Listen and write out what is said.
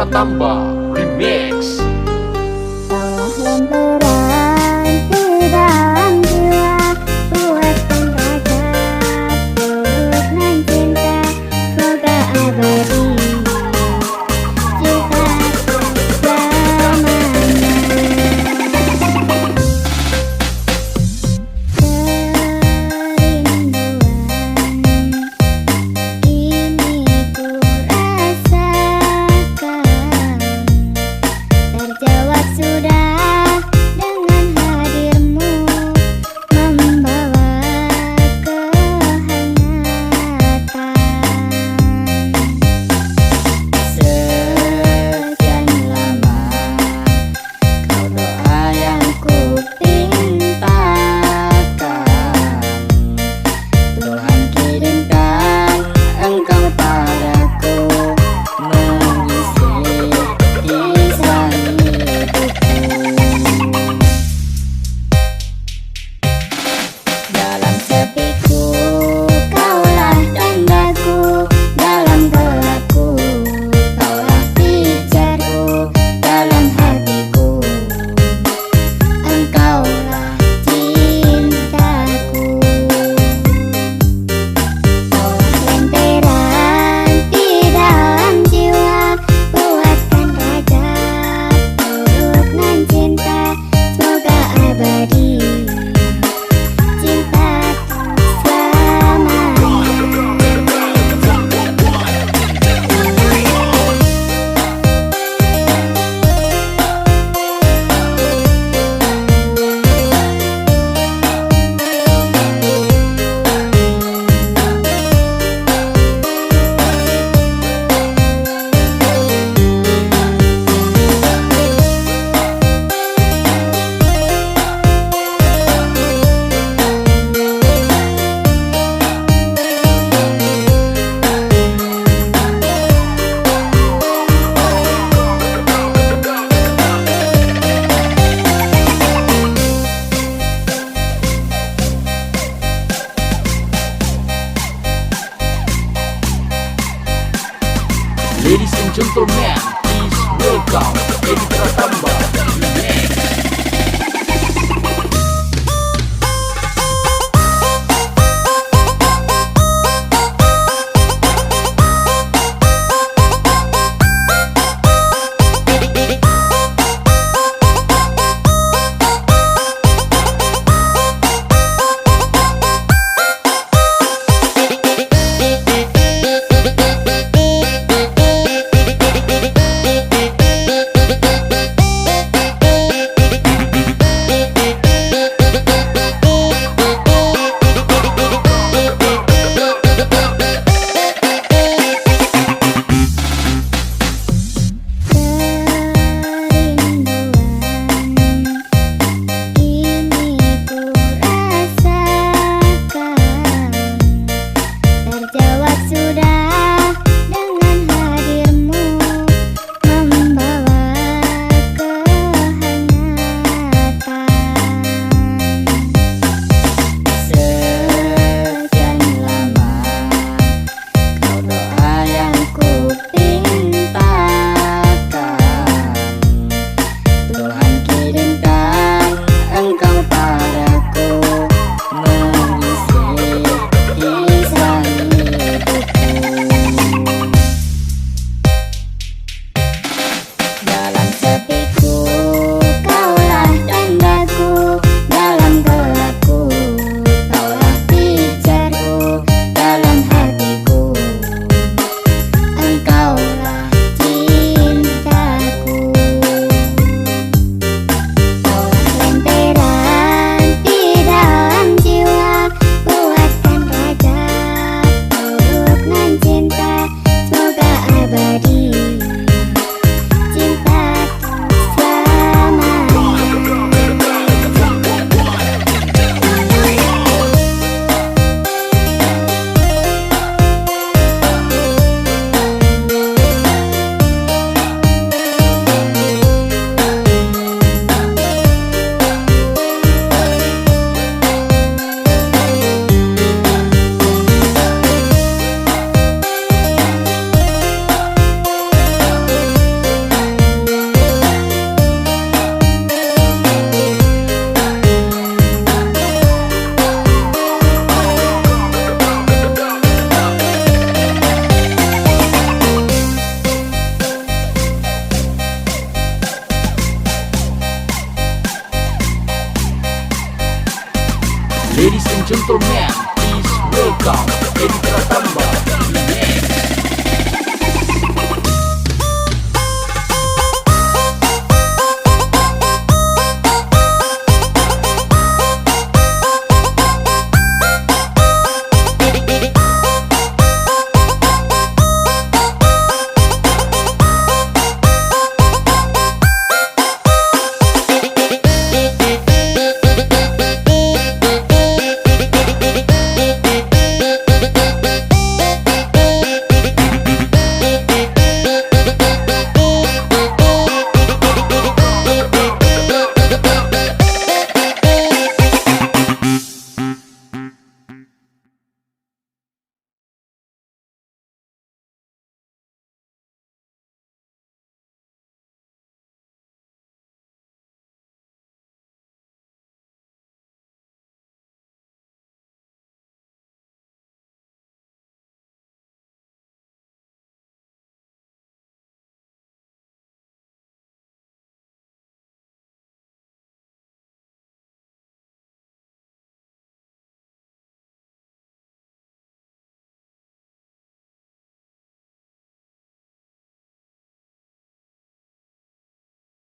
Pratamba Remix. Lemburan di dalam jiwa, buatkan raga peluk nan cinta, semoga abadi kita selamanya. Kerinduan ini ku rasakan, terjawab sudah dengan hadirmu, membawa kehangatan. Sekian lama kau doa yang ku pintakan, Tuhan kirimkan engkau padaku, mengisi kisah hidupku. Dalam sepiku kaulah tandaku, dalam gelapku kaulah pijarku, dalam hatiku engkaulah cintaku. Kaulah lemperan di dalam jiwa, buatkan raga peluk nan cinta, semoga abadi cinta selamanya. Ladies and gentlemen, please welcome Edi Pratamba